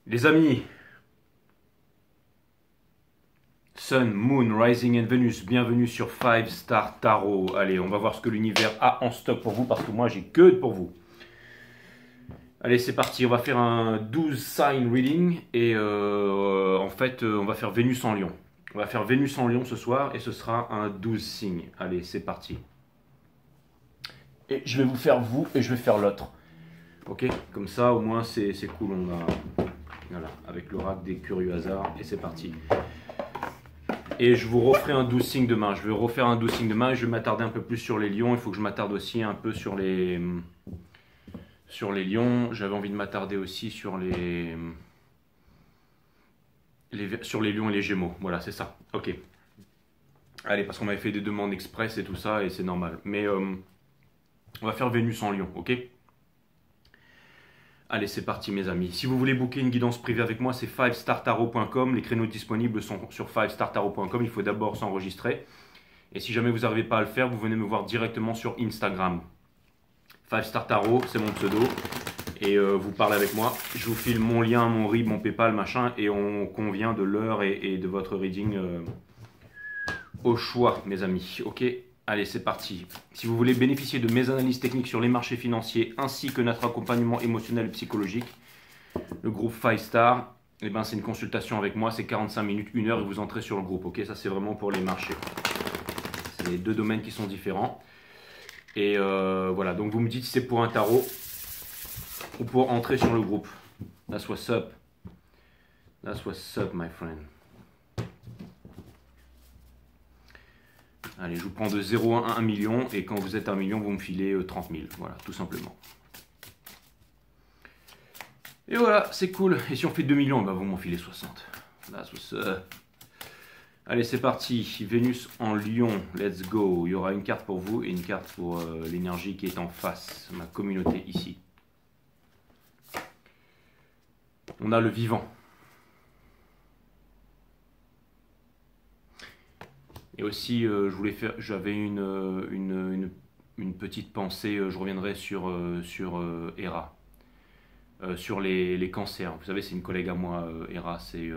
Les amis, Sun, Moon, Rising and Venus, bienvenue sur 5 Star Tarot. Allez, on va voir ce que l'univers a en stock pour vous parce que moi j'ai que pour vous. Allez, c'est parti, on va faire un 12 sign reading et en fait, on va faire Vénus en Lion. On va faire Vénus en Lion ce soir et ce sera un 12 signes. Allez, c'est parti. Et je vais vous faire vous et je vais faire l'autre. Ok, comme ça au moins c'est cool, on va... Voilà, avec l'oracle des curieux hasards et c'est parti. Et je vous referai un 12 signes demain. Je vais refaire un 12 signes demain et je vais m'attarder un peu plus sur les lions. Il faut que je m'attarde aussi un peu sur les lions. J'avais envie de m'attarder aussi sur sur les lions et les gémeaux. Voilà, c'est ça. Ok. Allez, parce qu'on m'avait fait des demandes express et tout ça et c'est normal. Mais on va faire Vénus en Lion, ok? Allez, c'est parti mes amis. Si vous voulez booker une guidance privée avec moi, c'est 5startarot.com. Les créneaux disponibles sont sur 5startarot.com. Il faut d'abord s'enregistrer. Et si jamais vous n'arrivez pas à le faire, vous venez me voir directement sur Instagram. 5startarot, c'est mon pseudo. Et vous parlez avec moi. Je vous file mon lien, mon RIB, mon PayPal, machin. Et on convient de l'heure et de votre reading au choix, mes amis. Ok? Allez, c'est parti. Si vous voulez bénéficier de mes analyses techniques sur les marchés financiers ainsi que notre accompagnement émotionnel et psychologique, le groupe 5 Star, eh ben, c'est une consultation avec moi, c'est 45 minutes, 1 heure et vous entrez sur le groupe. Ok, ça c'est vraiment pour les marchés. C'est les deux domaines qui sont différents. Et voilà, donc vous me dites si c'est pour un tarot ou pour entrer sur le groupe. That's what's up. That's what's up, my friend. Allez, je vous prends de 0 à 1 million et quand vous êtes à 1 million, vous me filez 30 000. Voilà, tout simplement. Et voilà, c'est cool. Et si on fait 2 millions, bah vous m'en filez 60. Là, allez, c'est parti. Vénus en Lion, let's go. Il y aura une carte pour vous et une carte pour l'énergie qui est en face, ma communauté ici. On a le vivant. Et aussi, j'avais une petite pensée, je reviendrai sur Hera, sur les cancers. Vous savez, c'est une collègue à moi, Hera, c'est...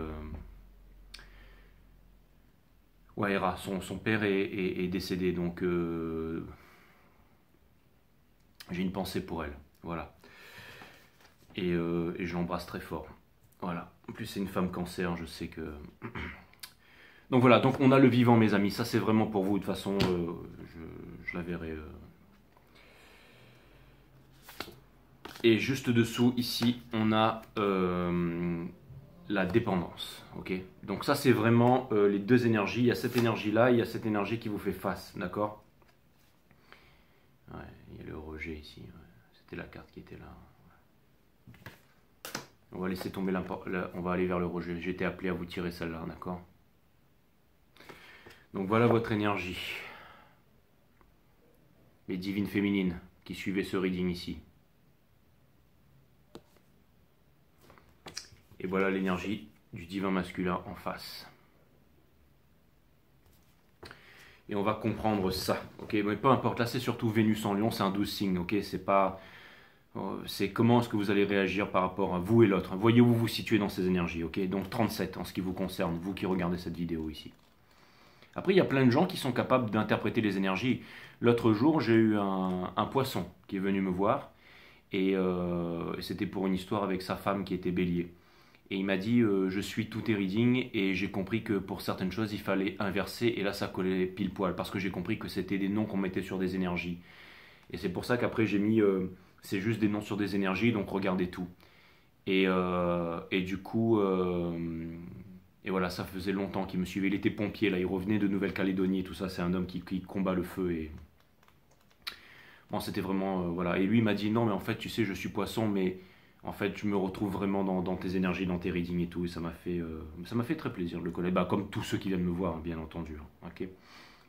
Ouais, Hera, son père est décédé, donc j'ai une pensée pour elle, voilà. Et je l'embrasse très fort, voilà. En plus, c'est une femme cancer, je sais que... Donc voilà, donc on a le vivant mes amis, ça c'est vraiment pour vous, de toute façon je la verrai. Et juste dessous ici, on a la dépendance, ok? Donc ça c'est vraiment les deux énergies, il y a cette énergie là, il y a cette énergie qui vous fait face, d'accord? Ouais, il y a le rejet ici, ouais. C'était la carte qui était là. On va laisser tomber on va aller vers le rejet, j'ai été appelé à vous tirer celle-là, d'accord? Donc voilà votre énergie. Les divines féminines qui suivaient ce reading ici. Et voilà l'énergie du divin masculin en face. Et on va comprendre ça. Ok, mais peu importe, là c'est surtout Vénus en Lion, c'est un 12 signes, ok, c'est pas... C'est comment est-ce que vous allez réagir par rapport à vous et l'autre. Voyez où vous vous situez dans ces énergies, ok? Donc 37 en ce qui vous concerne, vous qui regardez cette vidéo ici. Après, il y a plein de gens qui sont capables d'interpréter les énergies. L'autre jour, j'ai eu un poisson qui est venu me voir. Et c'était pour une histoire avec sa femme qui était bélier. Et il m'a dit, je suis tout tes readings et j'ai compris que pour certaines choses, il fallait inverser. Et là, ça collait pile poil parce que j'ai compris que c'était des noms qu'on mettait sur des énergies. Et c'est pour ça qu'après, j'ai mis, c'est juste des noms sur des énergies, donc regardez tout. Et du coup... Et voilà, ça faisait longtemps qu'il me suivait. Il était pompier, là, il revenait de Nouvelle-Calédonie et tout ça. C'est un homme qui combat le feu. Et bon, c'était vraiment... voilà. Et lui, il m'a dit, non, mais en fait, tu sais, je suis poisson, mais en fait, je me retrouve vraiment dans tes énergies, dans tes readings et tout. Et ça m'a fait très plaisir de le connaître. Bah, comme tous ceux qui viennent me voir, hein, bien entendu. Ok.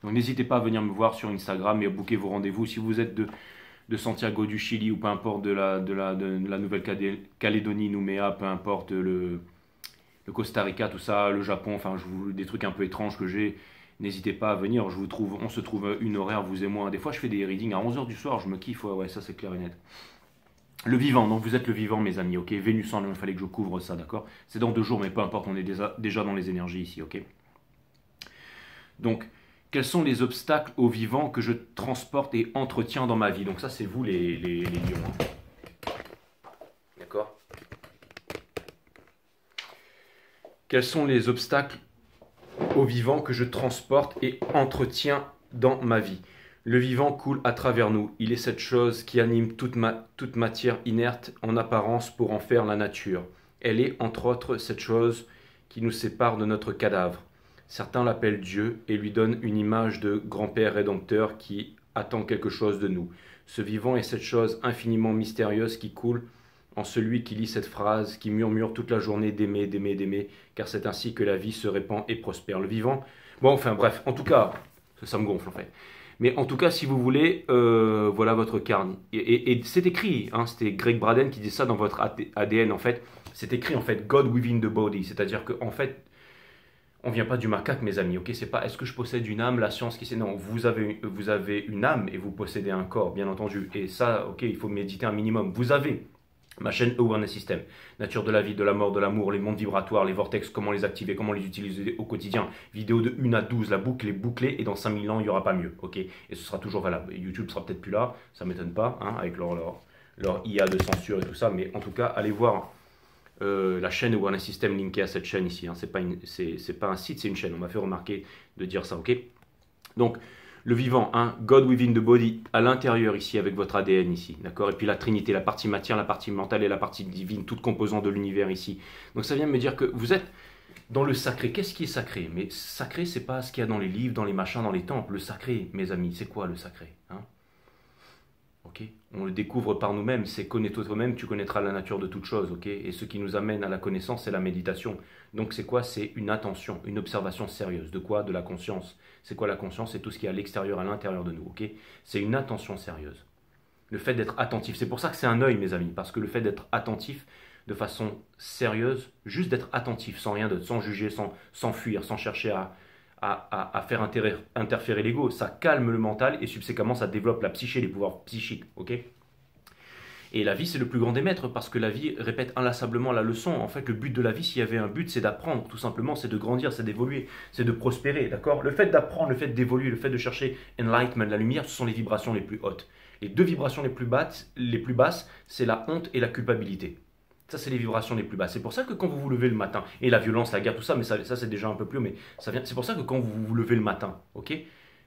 Donc, n'hésitez pas à venir me voir sur Instagram et à booker vos rendez-vous. Si vous êtes de Santiago du Chili ou peu importe de la Nouvelle-Calédonie, Nouméa, peu importe le Costa Rica, tout ça, le Japon, enfin des trucs un peu étranges que j'ai, n'hésitez pas à venir, on se trouve une horaire, vous et moi. Des fois je fais des readings à 11 h du soir, je me kiffe, ouais, ça c'est clair et net. Le vivant, donc vous êtes le vivant, mes amis, ok? Vénus en lion, il fallait que je couvre ça, d'accord? C'est dans 2 jours, mais peu importe, on est déjà dans les énergies ici, ok? Donc, quels sont les obstacles aux vivants que je transporte et entretiens dans ma vie? Donc ça, c'est vous les lions, hein. D'accord? Quels sont les obstacles aux vivants que je transporte et entretiens dans ma vie? Le vivant coule à travers nous. Il est cette chose qui anime toute matière inerte en apparence pour en faire la nature. Elle est, entre autres, cette chose qui nous sépare de notre cadavre. Certains l'appellent Dieu et lui donnent une image de grand-père rédempteur qui attend quelque chose de nous. Ce vivant est cette chose infiniment mystérieuse qui coule en celui qui lit cette phrase, qui murmure toute la journée d'aimer, d'aimer, d'aimer, car c'est ainsi que la vie se répand et prospère. Le vivant, bon, enfin bref, en tout cas, ça me gonfle en fait. Mais en tout cas, si vous voulez, voilà votre carne. Et c'est écrit, hein, c'était Greg Braden qui dit ça dans votre ADN en fait. C'est écrit en fait God within the body, c'est-à-dire que en fait, on vient pas du macaque, mes amis. Ok, c'est pas est-ce que je possède une âme, la science qui sait. Non, vous avez une âme et vous possédez un corps, bien entendu. Et ça, ok, il faut méditer un minimum. Vous avez ma chaîne Awareness System, nature de la vie, de la mort, de l'amour, les mondes vibratoires, les vortex, comment les activer, comment les utiliser au quotidien. Vidéo de 1 à 12, la boucle est bouclée et dans 5000 ans, il n'y aura pas mieux. Ok, et ce sera toujours valable. YouTube sera peut-être plus là, ça ne m'étonne pas, hein, avec leur IA de censure et tout ça. Mais en tout cas, allez voir la chaîne Awareness System linkée à cette chaîne ici. Hein. C'est pas un site, c'est une chaîne. On m'a fait remarquer de dire ça. Ok, donc le vivant, hein, God within the body, à l'intérieur ici, avec votre ADN ici, d'accord? Et puis la Trinité, la partie matière, la partie mentale et la partie divine, toute composante de l'univers ici. Donc ça vient me dire que vous êtes dans le sacré. Qu'est-ce qui est sacré? Mais sacré, c'est pas ce qu'il y a dans les livres, dans les machins, dans les temples. Le sacré, mes amis, c'est quoi le sacré, hein? Ok, on le découvre par nous-mêmes, c'est connais-toi toi-même, tu connaîtras la nature de toute chose, ok? Et ce qui nous amène à la connaissance, c'est la méditation. Donc c'est quoi? C'est une attention, une observation sérieuse. De quoi? De la conscience. C'est quoi la conscience? C'est tout ce qui est à l'extérieur, à l'intérieur de nous, ok? C'est une attention sérieuse. Le fait d'être attentif, c'est pour ça que c'est un œil, mes amis, parce que le fait d'être attentif de façon sérieuse, juste d'être attentif, sans rien d'autre, sans juger, sans fuir, sans chercher à faire interférer l'ego, ça calme le mental et subséquemment ça développe la psyché, les pouvoirs psychiques, ok? Et la vie, c'est le plus grand des maîtres parce que la vie répète inlassablement la leçon. En fait, le but de la vie, s'il y avait un but, c'est d'apprendre, tout simplement, c'est de grandir, c'est d'évoluer, c'est de prospérer, d'accord? Le fait d'apprendre, le fait d'évoluer, le fait de chercher enlightenment, la lumière, ce sont les vibrations les plus hautes. Les 2 vibrations les plus basses, c'est la honte et la culpabilité. Ça, c'est les vibrations les plus basses. C'est pour ça que quand vous vous levez le matin, et la violence, la guerre, tout ça, mais ça c'est déjà un peu plus haut, mais ça vient. C'est pour ça que quand vous vous levez le matin, ok?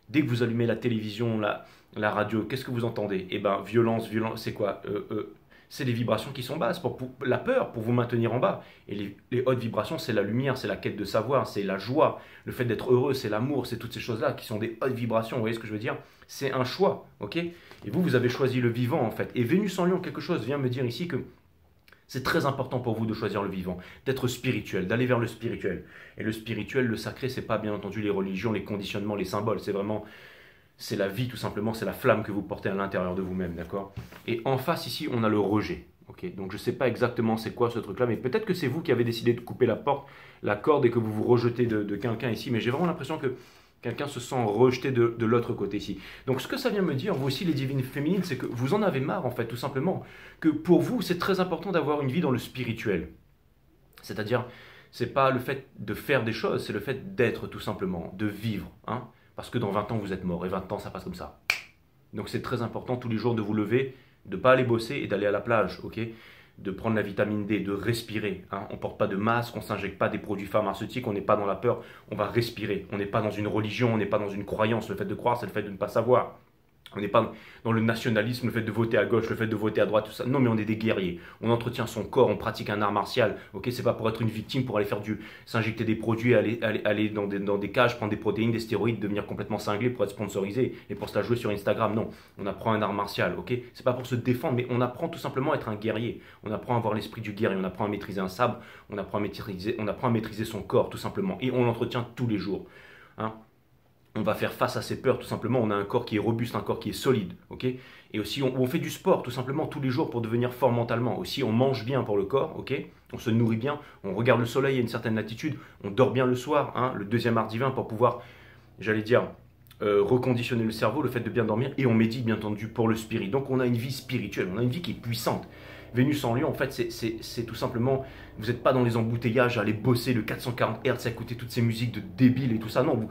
Dès que vous allumez la télévision, la radio, qu'est-ce que vous entendez? Eh bien, violence, c'est quoi? C'est les vibrations qui sont basses, pour la peur, pour vous maintenir en bas. Et les hautes vibrations, c'est la lumière, c'est la quête de savoir, c'est la joie, le fait d'être heureux, c'est l'amour, c'est toutes ces choses-là qui sont des hautes vibrations, vous voyez ce que je veux dire? C'est un choix, ok? Et vous avez choisi le vivant, en fait. Et Vénus en Lion, quelque chose vient me dire ici que c'est très important pour vous de choisir le vivant, d'être spirituel, d'aller vers le spirituel. Et le spirituel, le sacré, c'est pas bien entendu les religions, les conditionnements, les symboles. C'est vraiment, c'est la vie tout simplement, c'est la flamme que vous portez à l'intérieur de vous-même, d'accord? Et en face ici, on a le rejet. Ok, donc je sais pas exactement c'est quoi ce truc-là, mais peut-être que c'est vous qui avez décidé de couper la corde et que vous vous rejetez de quelqu'un ici. Mais j'ai vraiment l'impression que quelqu'un se sent rejeté de l'autre côté ici. Donc ce que ça vient me dire, vous aussi les divines féminines, c'est que vous en avez marre en fait, tout simplement. Que pour vous, c'est très important d'avoir une vie dans le spirituel. C'est-à-dire, c'est pas le fait de faire des choses, c'est le fait d'être tout simplement, de vivre. Hein, parce que dans 20 ans, vous êtes mort, et 20 ans, ça passe comme ça. Donc c'est très important tous les jours de vous lever, de ne pas aller bosser et d'aller à la plage, ok? De prendre la vitamine D, de respirer. Hein. On ne porte pas de masque, on ne s'injecte pas des produits pharmaceutiques, on n'est pas dans la peur, on va respirer. On n'est pas dans une religion, on n'est pas dans une croyance. Le fait de croire, c'est le fait de ne pas savoir. On n'est pas dans le nationalisme, le fait de voter à gauche, le fait de voter à droite, tout ça. Non, mais on est des guerriers. On entretient son corps, on pratique un art martial. Ok, c'est pas pour être une victime, pour aller faire s'injecter des produits, aller dans des cages, prendre des protéines, des stéroïdes, devenir complètement cinglé pour être sponsorisé et pour se la jouer sur Instagram. Non, on apprend un art martial. Ok, c'est pas pour se défendre, mais on apprend tout simplement à être un guerrier. On apprend à avoir l'esprit du guerrier, on apprend à maîtriser un sabre, on apprend à maîtriser son corps tout simplement. Et on l'entretient tous les jours. Hein. On va faire face à ces peurs tout simplement. On a un corps qui est robuste, un corps qui est solide, ok? Et aussi on fait du sport tout simplement tous les jours pour devenir fort mentalement. Aussi on mange bien pour le corps, ok? On se nourrit bien, on regarde le soleil à une certaine latitude, on dort bien le soir, hein? Le 2e art divin pour pouvoir, j'allais dire, reconditionner le cerveau, le fait de bien dormir, et on médite bien entendu pour le spirit. Donc on a une vie spirituelle, on a une vie qui est puissante. Vénus en Lion, en fait, c'est tout simplement, vous n'êtes pas dans les embouteillages, à aller bosser le 440 Hz, à écouter toutes ces musiques de débiles et tout ça. Non,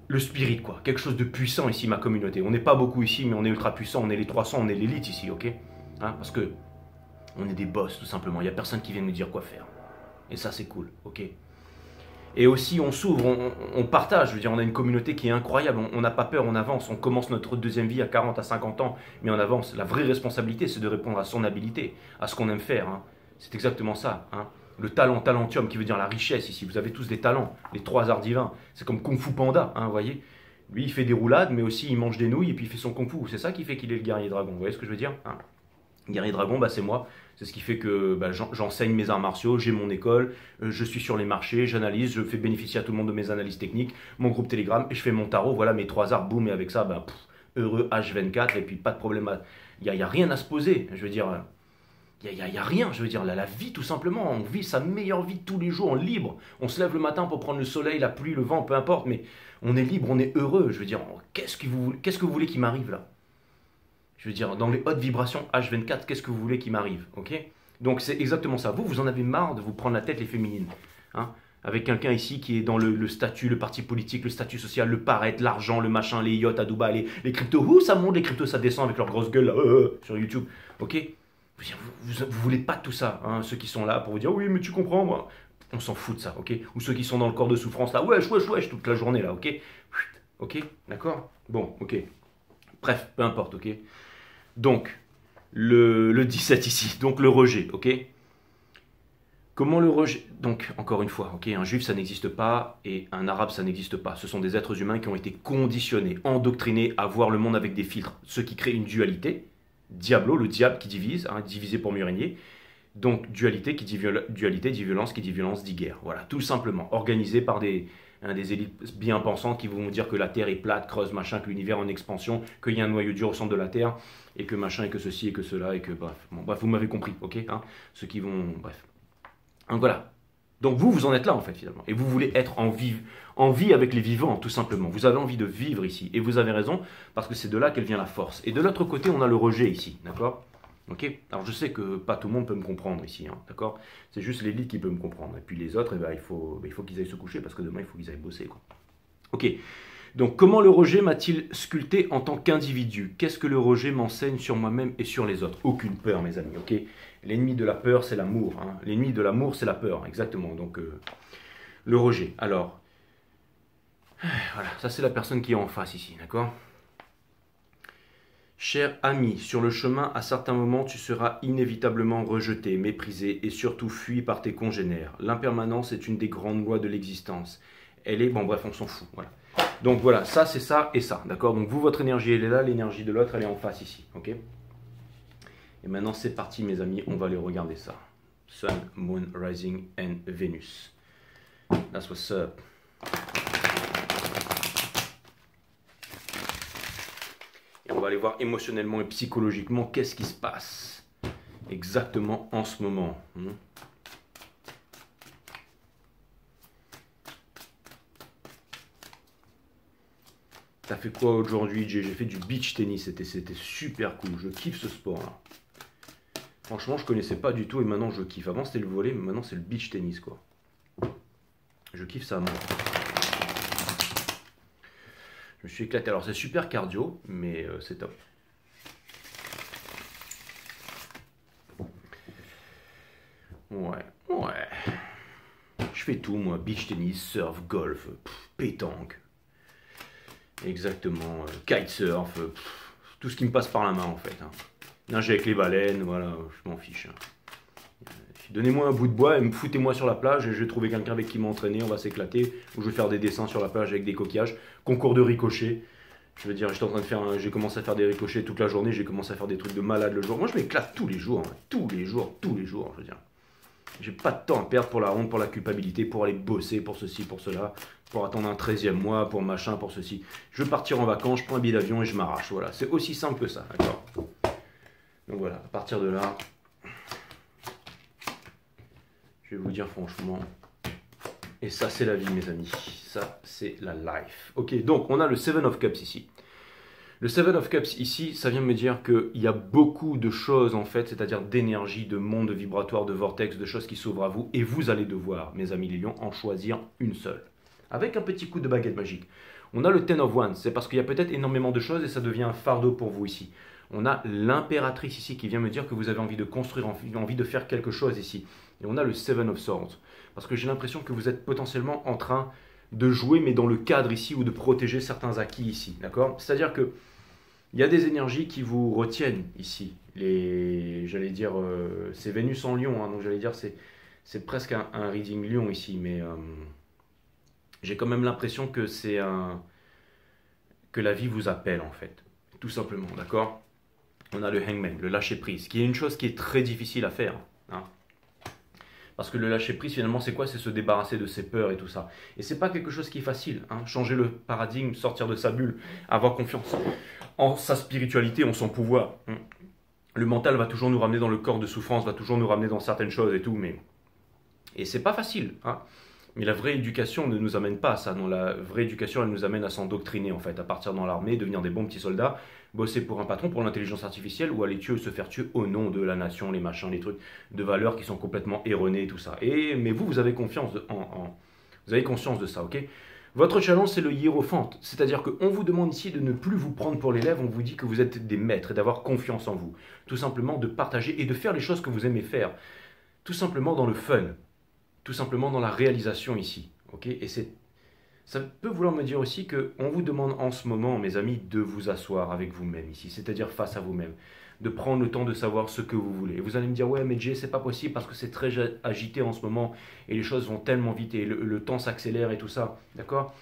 le spirit, quoi. Quelque chose de puissant ici, ma communauté. On n'est pas beaucoup ici, mais on est ultra puissant, on est les 300, on est l'élite ici, ok, hein, parce que on est des boss, tout simplement. Il n'y a personne qui vient nous dire quoi faire. Et ça, c'est cool, ok. Et aussi, on s'ouvre, on partage. Je veux dire, on a une communauté qui est incroyable. On n'a pas peur, on avance. On commence notre deuxième vie à 40, à 50 ans, mais on avance. La vraie responsabilité, c'est de répondre à son habilité, à ce qu'on aime faire, hein. C'est exactement ça, hein. Le talent, talentium, qui veut dire la richesse ici. Vous avez tous des talents, les 3 arts divins. C'est comme Kung Fu Panda, hein, vous voyez. Lui, il fait des roulades, mais aussi il mange des nouilles et puis il fait son Kung Fu. C'est ça qui fait qu'il est le guerrier dragon. Vous voyez ce que je veux dire, hein? Guerrier dragon, bah, c'est moi. C'est ce qui fait que bah, j'enseigne mes arts martiaux, j'ai mon école, je suis sur les marchés, j'analyse, je fais bénéficier à tout le monde de mes analyses techniques, mon groupe Telegram, et je fais mon tarot. Voilà mes 3 arts, boum, et avec ça, bah, heureux H24, et puis pas de problème. Il n'y a rien à se poser, je veux dire. Il y a rien, je veux dire, la vie tout simplement, on vit sa meilleure vie tous les jours, on est libre, on se lève le matin pour prendre le soleil, la pluie, le vent, peu importe, mais on est libre, on est heureux, je veux dire, qu'est-ce que vous voulez qui m'arrive là? Je veux dire, dans les hautes vibrations H24, qu'est-ce que vous voulez qui m'arrive, ok? Donc c'est exactement ça. Vous en avez marre de vous prendre la tête, les féminines, hein? Avec quelqu'un ici qui est dans le statut, le parti politique, le statut social, le paraître, l'argent, le machin, les yachts à Dubaï, les cryptos. Ouh, ça monte, les cryptos, ça descend avec leur grosse gueule là, sur YouTube, ok? Vous voulez pas de tout ça, hein? Ceux qui sont là pour vous dire oui, mais tu comprends, moi. On s'en fout de ça, ok? Ou ceux qui sont dans le corps de souffrance là, wesh, wesh, wesh, toute la journée là, ok? Ok, d'accord? Bon, ok. Bref, peu importe, ok? Donc, le 17 ici, donc le rejet, ok? Comment le rejet? Donc, encore une fois, ok, un juif ça n'existe pas et un arabe ça n'existe pas. Ce sont des êtres humains qui ont été conditionnés, endoctrinés à voir le monde avec des filtres, ce qui crée une dualité. Diablo, le diable qui divise, hein, diviser pour mieux régner. Donc, dualité qui dit dualité dit violence, qui dit violence dit guerre. Voilà, tout simplement, organisé par des élites bien pensantes qui vont vous dire que la Terre est plate, creuse, machin, que l'univers est en expansion, qu'il y a un noyau dur au centre de la Terre, et que machin, et que ceci, et que cela, et que bref. Bon, bref, vous m'avez compris, ok, hein, ceux qui vont... Bref. Donc voilà. Donc vous en êtes là en fait finalement. Et vous voulez être en vie avec les vivants tout simplement. Vous avez envie de vivre ici. Et vous avez raison parce que c'est de là qu'elle vient la force. Et de l'autre côté on a le rejet ici. D'accord? Ok? Alors je sais que pas tout le monde peut me comprendre ici. Hein, d'accord? C'est juste l'élite qui peut me comprendre. Et puis les autres, eh ben, il faut qu'ils aillent se coucher parce que demain il faut qu'ils aillent bosser. Quoi. Ok. Donc comment le rejet m'a-t-il sculpté en tant qu'individu? Qu'est-ce que le rejet m'enseigne sur moi-même et sur les autres? Aucune peur mes amis. Ok? L'ennemi de la peur, c'est l'amour. Hein. L'ennemi de l'amour, c'est la peur. Exactement. Donc, le rejet. Alors, voilà. Ça, c'est la personne qui est en face ici. D'accord? Cher ami, sur le chemin, à certains moments, tu seras inévitablement rejeté, méprisé et surtout fui par tes congénères. L'impermanence est une des grandes lois de l'existence. Elle est... Bon, bref, on s'en fout. Voilà. Donc, voilà. Ça, c'est ça et ça. D'accord? Donc, vous, votre énergie, elle est là. L'énergie de l'autre, elle est en face ici. Ok? Et maintenant, c'est parti, mes amis, on va aller regarder ça. Sun, Moon, Rising and Venus. That's what's up. Et on va aller voir émotionnellement et psychologiquement qu'est-ce qui se passe exactement en ce moment. T'as fait quoi aujourd'hui, Jay? J'ai fait du beach tennis, c'était super cool. Je kiffe ce sport-là. Franchement, je connaissais pas du tout et maintenant je kiffe. Avant c'était le volley, mais maintenant c'est le beach tennis quoi. Je kiffe ça moi. Je me suis éclaté. Alors c'est super cardio, mais c'est top. Ouais. Je fais tout moi. Beach tennis, surf, golf, pétanque. Exactement. Kitesurf. Tout ce qui me passe par la main en fait. Hein. Nager avec les baleines, voilà, je m'en fiche. Donnez-moi un bout de bois et foutez-moi sur la plage et je vais trouver quelqu'un avec qui m'entraîner, on va s'éclater, ou je vais faire des dessins sur la plage avec des coquillages, concours de ricochet. Je veux dire, j'ai commencé à faire des ricochets toute la journée, j'ai commencé à faire des trucs de malade le jour. Moi je m'éclate tous les jours, hein, tous les jours, je veux dire. J'ai pas de temps à perdre pour la honte, pour la culpabilité, pour aller bosser, pour ceci, pour cela, pour attendre un 13e mois, pour machin, pour ceci. Je veux partir en vacances, je prends un billet d'avion et je m'arrache, voilà. C'est aussi simple que ça, d'accord? Donc voilà, à partir de là, je vais vous dire franchement, Et ça, c'est la vie, mes amis. Ça, c'est la life. Ok, donc on a le Seven of Cups ici. Le Seven of Cups ici, ça vient me dire qu'il y a beaucoup de choses en fait, c'est-à-dire d'énergie, de monde vibratoire, de vortex, de choses qui s'ouvrent à vous. Et vous allez devoir, mes amis les lions, en choisir une seule. Avec un petit coup de baguette magique. On a le Ten of Wands, c'est parce qu'il y a peut-être énormément de choses et ça devient un fardeau pour vous ici. On a l'impératrice ici qui vient me dire que vous avez envie de construire, envie de faire quelque chose ici. Et on a le Seven of Swords. Parce que j'ai l'impression que vous êtes potentiellement en train de jouer, mais dans le cadre ici, ou de protéger certains acquis ici. D'accord? C'est-à-dire que il y a des énergies qui vous retiennent ici. J'allais dire, c'est Vénus en Lion, hein, donc j'allais dire, c'est presque un reading Lion ici, mais j'ai quand même l'impression que que la vie vous appelle en fait, tout simplement, d'accord? On a le Hangman, le lâcher prise, qui est une chose qui est très difficile à faire, hein. Parce que le lâcher prise, finalement, c'est quoi? C'est se débarrasser de ses peurs et tout ça. Et c'est pas quelque chose qui est facile, hein. Changer le paradigme, sortir de sa bulle, avoir confiance en sa spiritualité, en son pouvoir. Le mental va toujours nous ramener dans le corps de souffrance, va toujours nous ramener dans certaines choses et tout, mais... Et c'est pas facile, hein. Mais la vraie éducation ne nous amène pas à ça. Non, la vraie éducation, elle nous amène à s'endoctriner, en fait, à partir dans l'armée, devenir des bons petits soldats, bosser pour un patron, pour l'intelligence artificielle, ou aller tuer ou se faire tuer au nom de la nation, les machins, les trucs de valeurs qui sont complètement erronés et tout ça. Mais vous avez confiance vous avez conscience de ça, ok? Votre challenge, c'est le hiérophante. C'est-à-dire qu'on vous demande ici de ne plus vous prendre pour l'élève, on vous dit que vous êtes des maîtres et d'avoir confiance en vous. Tout simplement de partager et de faire les choses que vous aimez faire. Tout simplement dans le fun. Tout simplement dans la réalisation ici. Ok? Et ça peut vouloir me dire aussi qu'on vous demande en ce moment, mes amis, de vous asseoir avec vous-même ici. C'est-à-dire face à vous-même. De prendre le temps de savoir ce que vous voulez. Et vous allez me dire, ouais, mais Jay, c'est pas possible parce que c'est très agité en ce moment et les choses vont tellement vite et le temps s'accélère et tout ça. D'accord?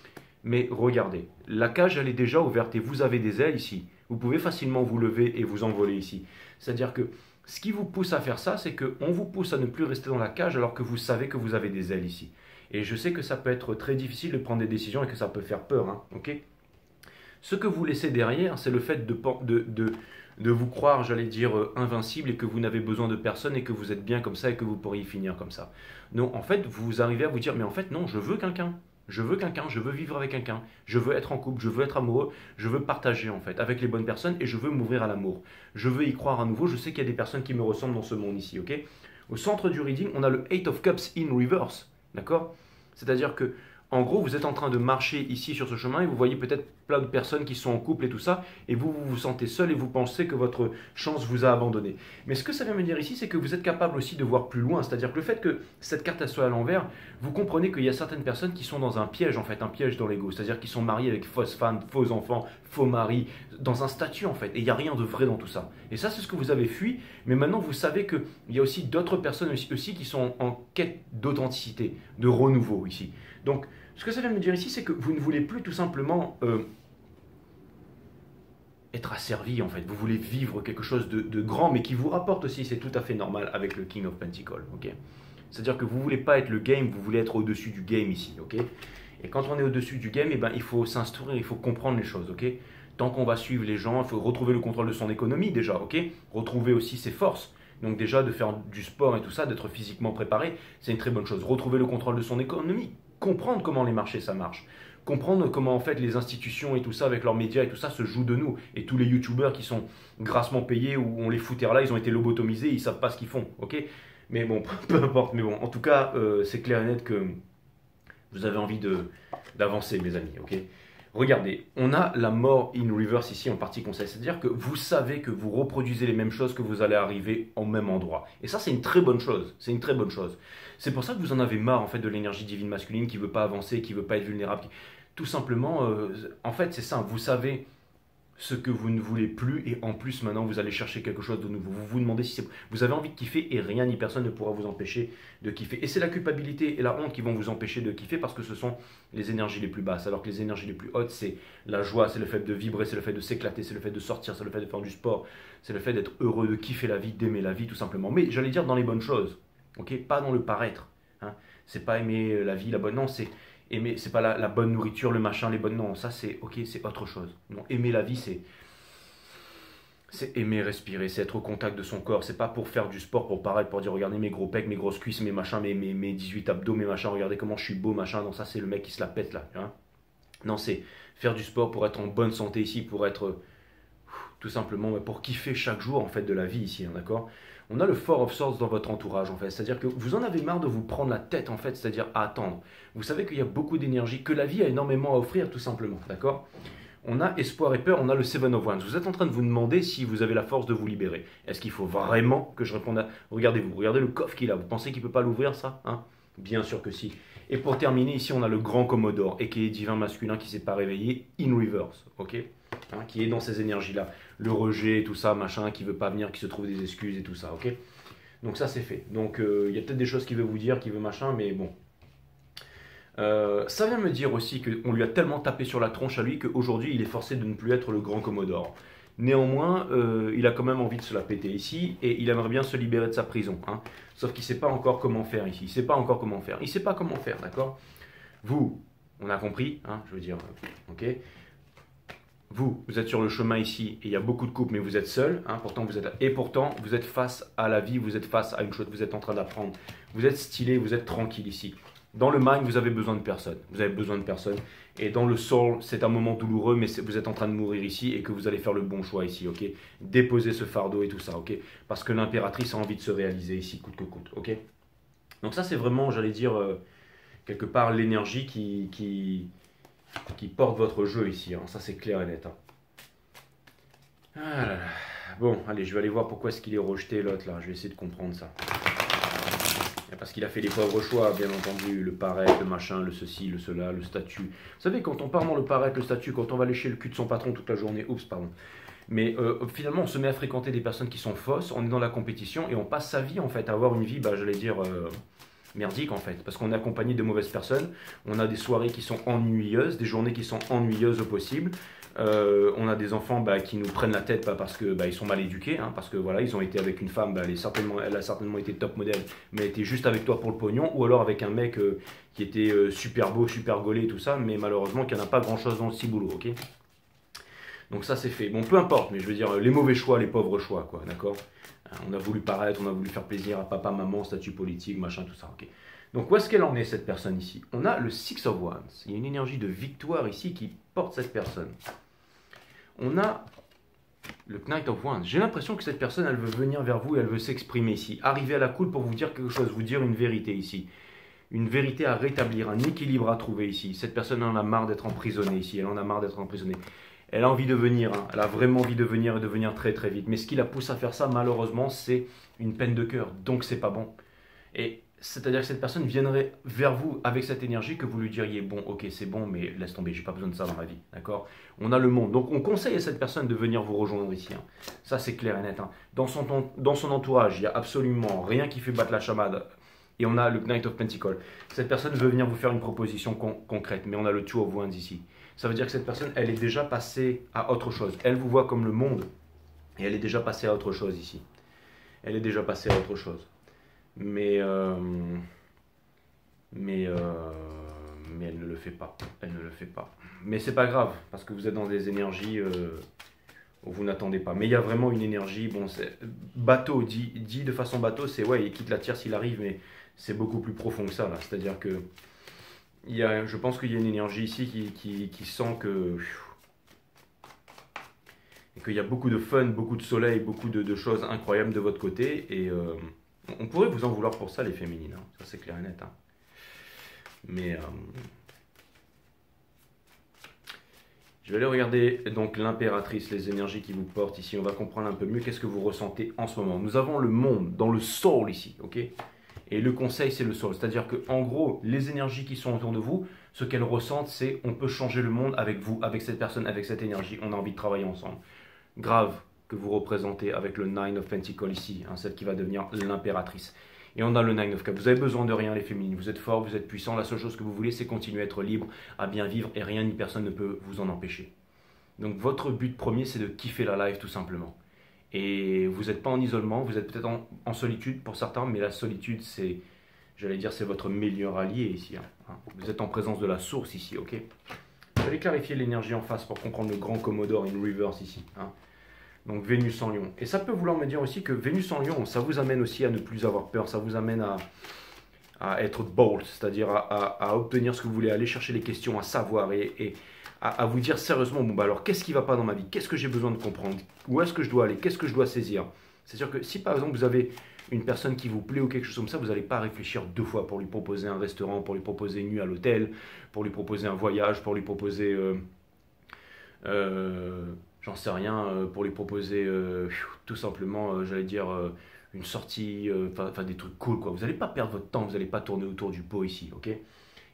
Mais regardez, la cage, elle est déjà ouverte et vous avez des ailes ici. Vous pouvez facilement vous lever et vous envoler ici. C'est-à-dire que ce qui vous pousse à faire ça, c'est qu'on vous pousse à ne plus rester dans la cage alors que vous savez que vous avez des ailes ici. Et je sais que ça peut être très difficile de prendre des décisions et que ça peut faire peur. Hein, ok? Ce que vous laissez derrière, c'est le fait de vous croire, j'allais dire, invincible et que vous n'avez besoin de personne et que vous êtes bien comme ça et que vous pourriez finir comme ça. Non, en fait, vous arrivez à vous dire, mais en fait, non, je veux quelqu'un. Je veux quelqu'un, je veux vivre avec quelqu'un, je veux être en couple, je veux être amoureux, je veux partager en fait avec les bonnes personnes et je veux m'ouvrir à l'amour. Je veux y croire à nouveau, je sais qu'il y a des personnes qui me ressemblent dans ce monde ici, ok? Au centre du reading, on a le Eight of Cups in reverse, d'accord? C'est-à-dire que, en gros, vous êtes en train de marcher ici sur ce chemin et vous voyez peut-être plein de personnes qui sont en couple et tout ça, et vous vous sentez seul et vous pensez que votre chance vous a abandonné. Mais ce que ça vient me dire ici, c'est que vous êtes capable aussi de voir plus loin. C'est-à-dire que le fait que cette carte elle soit à l'envers, vous comprenez qu'il y a certaines personnes qui sont dans un piège, en fait, un piège dans l'ego. C'est-à-dire qu'ils sont mariés avec fausses femmes, faux enfants, faux maris, dans un statut en fait. Et il n'y a rien de vrai dans tout ça. Et ça, c'est ce que vous avez fui. Mais maintenant, vous savez qu'il y a aussi d'autres personnes aussi qui sont en quête d'authenticité, de renouveau ici. Donc, ce que ça vient me dire ici, c'est que vous ne voulez plus tout simplement être asservi, en fait. Vous voulez vivre quelque chose de grand, mais qui vous rapporte aussi, c'est tout à fait normal avec le King of Pentacles, ok? C'est-à-dire que vous ne voulez pas être le game, vous voulez être au-dessus du game ici, ok? Et quand on est au-dessus du game, eh ben, il faut s'instruire, il faut comprendre les choses, ok? Tant qu'on va suivre les gens, il faut retrouver le contrôle de son économie déjà, ok? Retrouver aussi ses forces. Donc déjà, de faire du sport et tout ça, d'être physiquement préparé, c'est une très bonne chose. Retrouver le contrôle de son économie, comprendre comment les marchés ça marche, comprendre comment en fait les institutions et tout ça avec leurs médias et tout ça se jouent de nous, et tous les youtubeurs qui sont grassement payés ou on les fout là, ils ont été lobotomisés, ils savent pas ce qu'ils font, ok? Mais bon, peu importe, mais bon, en tout cas c'est clair et net que vous avez envie d'avancer, mes amis, ok? Regardez, on a la mort in reverse ici en partie conseil, c'est-à-dire que vous savez que vous reproduisez les mêmes choses, que vous allez arriver au même endroit. Et ça, c'est une très bonne chose, c'est une très bonne chose. C'est pour ça que vous en avez marre en fait de l'énergie divine masculine qui veut pas avancer, qui veut pas être vulnérable. Tout simplement, en fait, c'est ça, vous savez ce que vous ne voulez plus et en plus maintenant vous allez chercher quelque chose de nouveau. Vous vous demandez si vous avez envie de kiffer et rien ni personne ne pourra vous empêcher de kiffer. Et c'est la culpabilité et la honte qui vont vous empêcher de kiffer parce que ce sont les énergies les plus basses. Alors que les énergies les plus hautes, c'est la joie, c'est le fait de vibrer, c'est le fait de s'éclater, c'est le fait de sortir, c'est le fait de faire du sport, c'est le fait d'être heureux, de kiffer la vie, d'aimer la vie tout simplement. Mais j'allais dire dans les bonnes choses, ok, pas dans le paraître. Hein. C'est pas aimer la vie, la bonne, non, c'est aimer, c'est pas la bonne nourriture, le machin, les bonnes, non, ça c'est ok, c'est autre chose. Non, aimer la vie, c'est aimer respirer, c'est être au contact de son corps. C'est pas pour faire du sport, pour paraître, pour dire regardez mes gros pecs, mes grosses cuisses, mes machins, mes 18 abdos, mes machins, regardez comment je suis beau, machin. Non, ça c'est le mec qui se la pète là. Hein. Non, c'est faire du sport pour être en bonne santé ici, pour être tout simplement pour kiffer chaque jour en fait de la vie ici, hein, d'accord. On a le Four of Swords dans votre entourage en fait, c'est-à-dire que vous en avez marre de vous prendre la tête en fait, c'est-à-dire à attendre. Vous savez qu'il y a beaucoup d'énergie, que la vie a énormément à offrir tout simplement, d'accord. On a espoir et peur, on a le Seven of Wands. Vous êtes en train de vous demander si vous avez la force de vous libérer. Est-ce qu'il faut vraiment que je réponde à... Regardez-vous, regardez le coffre qu'il a. Vous pensez qu'il ne peut pas l'ouvrir ça, hein? Bien sûr que si. Et pour terminer, ici, on a le grand Commodore, et qui est divin masculin, qui ne s'est pas réveillé, in reverse, ok, hein, qui est dans ces énergies-là. Le rejet, tout ça, machin, qui ne veut pas venir, qui se trouve des excuses et tout ça, ok. Donc ça, c'est fait. Donc, il y a peut-être des choses qu'il veut vous dire, qu'il veut machin, mais bon. Ça vient me dire aussi qu'on lui a tellement tapé sur la tronche à lui qu'aujourd'hui il est forcé de ne plus être le grand Commodore. Néanmoins, il a quand même envie de se la péter ici et il aimerait bien se libérer de sa prison. Hein. Sauf qu'il ne sait pas encore comment faire ici. Il ne sait pas encore comment faire. Il ne sait pas comment faire, d'accord. Vous, on a compris, hein, je veux dire, ok. Vous êtes sur le chemin ici et il y a beaucoup de couples, mais vous êtes seul. Hein, pourtant vous êtes face à la vie, vous êtes face à une chose, vous êtes en train d'apprendre. Vous êtes stylé, vous êtes tranquille ici. Dans le mind, vous avez besoin de personne. Vous avez besoin de personne. Et dans le soul, c'est un moment douloureux, mais vous êtes en train de mourir ici et que vous allez faire le bon choix ici, ok. Déposer ce fardeau et tout ça, ok. Parce que l'impératrice a envie de se réaliser ici, coûte que coûte, ok. Donc ça, c'est vraiment, j'allais dire, quelque part, l'énergie qui porte votre jeu ici. Hein. Ça, c'est clair et net. Hein. Ah là là. Bon, allez, je vais aller voir pourquoi est-ce qu'il est rejeté, l'autre, là. Je vais essayer de comprendre ça. Parce qu'il a fait les pauvres choix, bien entendu, le paraître, le machin, le ceci, le cela, le statut. Vous savez, quand on part dans le paraître, le statut, quand on va lécher le cul de son patron toute la journée, oups, pardon. Mais finalement, on se met à fréquenter des personnes qui sont fausses, on est dans la compétition et on passe sa vie, en fait, à avoir une vie, bah, j'allais dire, merdique, en fait. Parce qu'on est accompagné de mauvaises personnes, on a des soirées qui sont ennuyeuses, des journées qui sont ennuyeuses au possible. On a des enfants qui nous prennent la tête parce que ils sont mal éduqués, hein, parce que voilà, ils ont été avec une femme, elle a certainement été top modèle, mais elle était juste avec toi pour le pognon, ou alors avec un mec qui était super beau, super gaulé, tout ça, mais malheureusement qu'il n'y en a pas grand chose dans le ciboulot, ok. Donc ça c'est fait. Bon, peu importe, mais je veux dire, les mauvais choix, les pauvres choix, quoi, d'accord. On a voulu paraître, on a voulu faire plaisir à papa, maman, statut politique, machin, tout ça, ok. Donc où est-ce qu'elle en est, cette personne ici? On a le Six of Wands. Il y a une énergie de victoire ici qui porte cette personne. On a le Knight of Wands. J'ai l'impression que cette personne, elle veut venir vers vous et elle veut s'exprimer ici. Arriver à la cool pour vous dire quelque chose, vous dire une vérité ici. Une vérité à rétablir, un équilibre à trouver ici. Cette personne en a marre d'être emprisonnée ici. Elle en a marre d'être emprisonnée. Elle a envie de venir, hein. Elle a vraiment envie de venir et de venir très très vite. Mais ce qui la pousse à faire ça, malheureusement, c'est une peine de cœur. Donc c'est pas bon. Et c'est-à-dire que cette personne viendrait vers vous avec cette énergie que vous lui diriez, bon, ok, c'est bon, mais laisse tomber, j'ai pas besoin de ça dans ma vie, d'accord. On a le monde, donc on conseille à cette personne de venir vous rejoindre ici. Hein. Ça, c'est clair et net. Hein. Dans son entourage, il n'y a absolument rien qui fait battre la chamade. Et on a le Knight of Pentacles. Cette personne veut venir vous faire une proposition concrète, mais on a le Two of Wands ici. Ça veut dire que cette personne, elle est déjà passée à autre chose. Elle vous voit comme le monde, et elle est déjà passée à autre chose ici. Elle est déjà passée à autre chose. Mais elle ne le fait pas. Elle ne le fait pas. Mais c'est pas grave, parce que vous êtes dans des énergies où vous n'attendez pas. Mais il y a vraiment une énergie, bon, c'est bateau, dit de façon bateau, c'est ouais, il quitte la tire s'il arrive, mais c'est beaucoup plus profond que ça, là. C'est-à-dire que je pense qu'il y a une énergie ici qui sent que... Et qu'il y a beaucoup de fun, beaucoup de soleil, beaucoup de choses incroyables de votre côté, et... on pourrait vous en vouloir pour ça, les féminines, hein. Ça c'est clair et net. Hein. Mais je vais aller regarder donc l'impératrice, les énergies qui vous portent ici. On va comprendre un peu mieux qu'est-ce que vous ressentez en ce moment. Nous avons le monde dans le soul ici, ok. Et le conseil, c'est le soul. C'est-à-dire que en gros, les énergies qui sont autour de vous, ce qu'elles ressentent, c'est on peut changer le monde avec vous, avec cette personne, avec cette énergie. On a envie de travailler ensemble. Grave. Que vous représentez avec le Nine of Pentacles ici, hein, celle qui va devenir l'impératrice. Et on a le Nine of Cups. Vous avez besoin de rien, les féminines. Vous êtes forts, vous êtes puissants. La seule chose que vous voulez, c'est continuer à être libre, à bien vivre, et rien ni personne ne peut vous en empêcher. Donc votre but premier, c'est de kiffer la life, tout simplement. Et vous n'êtes pas en isolement, vous êtes peut-être en solitude pour certains, mais la solitude, c'est, j'allais dire, c'est votre meilleur allié ici. Hein. Vous êtes en présence de la source ici, ok. Je vais clarifier l'énergie en face pour comprendre le grand Commodore in reverse ici. Hein. Donc Vénus en Lion. Et ça peut vouloir me dire aussi que Vénus en Lion, ça vous amène aussi à ne plus avoir peur, ça vous amène à être bold, c'est-à-dire à obtenir ce que vous voulez, à aller chercher les questions, à savoir et à vous dire sérieusement, bon bah alors qu'est-ce qui ne va pas dans ma vie, qu'est-ce que j'ai besoin de comprendre, où est-ce que je dois aller, qu'est-ce que je dois saisir. C'est sûr que si par exemple vous avez une personne qui vous plaît ou quelque chose comme ça, vous n'allez pas réfléchir 2 fois pour lui proposer un restaurant, pour lui proposer une nuit à l'hôtel, pour lui proposer un voyage, pour lui proposer, j'en sais rien, pour lui proposer tout simplement, j'allais dire, une sortie, enfin des trucs cool quoi. Vous n'allez pas perdre votre temps, vous n'allez pas tourner autour du pot ici, ok?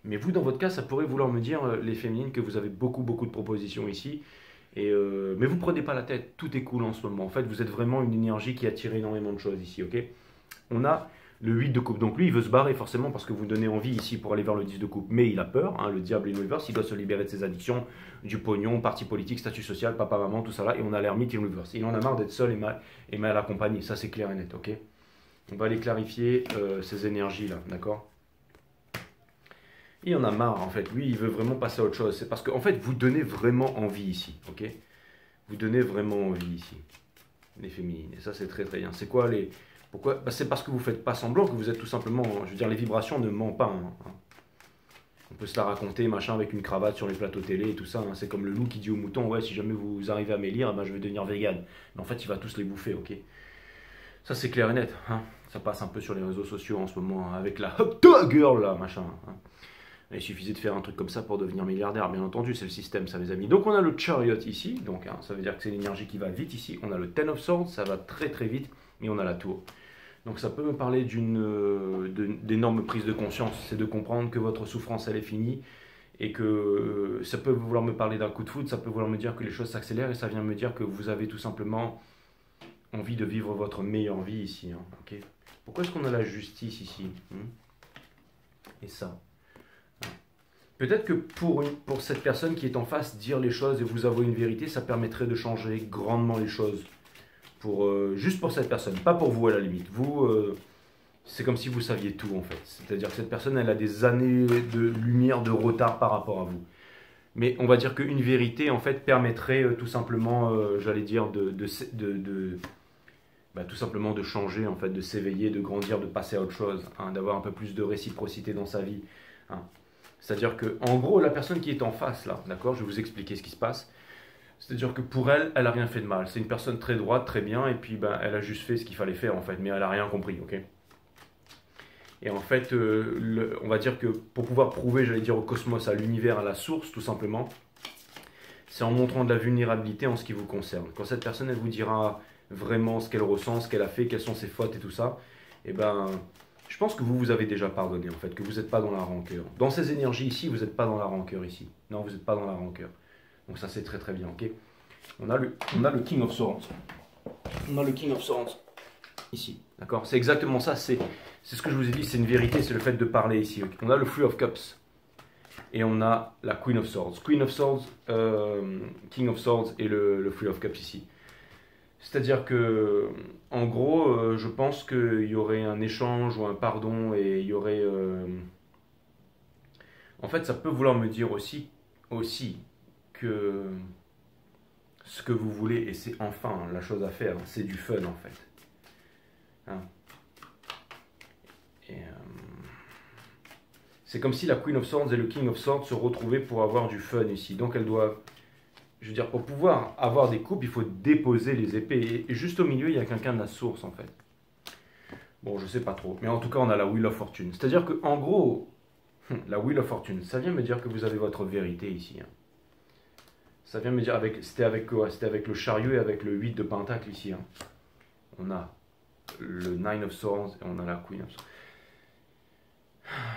Mais vous, dans votre cas, ça pourrait vouloir me dire, les féminines, que vous avez beaucoup de propositions ici. Mais vous ne prenez pas la tête, tout est cool en ce moment. En fait, vous êtes vraiment une énergie qui attire énormément de choses ici, ok? On a le 8 de coupe. Donc lui, il veut se barrer forcément parce que vous donnez envie ici pour aller vers le 10 de coupe. Mais il a peur, hein, le diable et l'universe, il doit se libérer de ses addictions, du pognon, parti politique, statut social, papa, maman, tout ça là. Et on a l'ermite et l'universe. Il en a marre d'être seul et mal accompagné. Ça, c'est clair et net, ok? On va aller clarifier ces énergies-là, d'accord? Il en a marre, en fait. Lui, il veut vraiment passer à autre chose. C'est parce qu'en fait, vous donnez vraiment envie ici, ok? Vous donnez vraiment envie ici, les féminines. Et ça, c'est très très bien. C'est quoi les... Pourquoi? Bah, c'est parce que vous ne faites pas semblant, que vous êtes tout simplement... Je veux dire, les vibrations ne mentent pas. Hein. On peut se la raconter, machin, avec une cravate sur les plateaux télé et tout ça. Hein. C'est comme le loup qui dit au mouton, ouais, si jamais vous arrivez à m'élire, ben, je vais devenir vegan. Mais en fait, il va tous les bouffer, ok? Ça, c'est clair et net. Hein. Ça passe un peu sur les réseaux sociaux en ce moment, hein, avec la hop girl, là, machin. Hein. Il suffisait de faire un truc comme ça pour devenir milliardaire, bien entendu, c'est le système, ça mes amis. Donc on a le Chariot ici, donc hein, ça veut dire que c'est l'énergie qui va vite ici. On a le Ten of Swords, ça va très très vite, et on a la Tour. Donc ça peut me parler d'énormes prises de conscience, c'est de comprendre que votre souffrance elle est finie, et que ça peut vouloir me parler d'un coup de foudre, ça peut vouloir me dire que les choses s'accélèrent, et ça vient me dire que vous avez tout simplement envie de vivre votre meilleure vie ici. Hein, okay. Pourquoi est-ce qu'on a la justice ici et ça? Peut-être que pour cette personne qui est en face, dire les choses et vous avouer une vérité, ça permettrait de changer grandement les choses. Juste pour cette personne, pas pour vous à la limite. Vous, c'est comme si vous saviez tout en fait. C'est-à-dire que cette personne, elle a des années de lumière, de retard par rapport à vous. Mais on va dire qu'une vérité, en fait, permettrait tout simplement, j'allais dire, tout simplement de changer, en fait, de s'éveiller, de grandir, de passer à autre chose, hein, d'avoir un peu plus de réciprocité dans sa vie. Hein. C'est-à-dire que, en gros, la personne qui est en face, là, d'accord, je vais vous expliquer ce qui se passe. C'est-à-dire que pour elle, elle n'a rien fait de mal. C'est une personne très droite, très bien, et puis ben, elle a juste fait ce qu'il fallait faire, en fait, mais elle n'a rien compris, ok? Et en fait, on va dire que pour pouvoir prouver, j'allais dire, au cosmos, à l'univers, à la source, tout simplement, c'est en montrant de la vulnérabilité en ce qui vous concerne. Quand cette personne, elle vous dira vraiment ce qu'elle ressent, ce qu'elle a fait, quelles sont ses fautes et tout ça, et ben... Je pense que vous avez déjà pardonné, en fait, que vous n'êtes pas dans la rancœur. Dans ces énergies ici, vous n'êtes pas dans la rancœur ici. Non, vous n'êtes pas dans la rancœur. Donc ça, c'est très très bien, ok? On a le King of Swords. On a le King of Swords ici, d'accord? C'est exactement ça, c'est ce que je vous ai dit, c'est une vérité, c'est le fait de parler ici. Okay? On a le Three of Cups. Et on a la Queen of Swords. Queen of Swords, King of Swords et le Three of Cups ici. C'est-à-dire que, en gros, je pense qu'il y aurait un échange ou un pardon et il y aurait... En fait, ça peut vouloir me dire aussi que ce que vous voulez, et c'est enfin la chose à faire, c'est du fun en fait. Hein. C'est comme si la Queen of Swords et le King of Swords se retrouvaient pour avoir du fun ici. Donc elles doivent... Je veux dire, pour pouvoir avoir des coupes, il faut déposer les épées. Et juste au milieu, il y a quelqu'un de la source, en fait. Bon, je sais pas trop. Mais en tout cas, on a la Wheel of Fortune. C'est-à-dire qu'en gros, la Wheel of Fortune, ça vient me dire que vous avez votre vérité ici. Hein. Ça vient me dire, c'était avec quoi? C'était avec le chariot et avec le 8 de pentacle ici. Hein. On a le Nine of Swords et on a la Queen of Swords.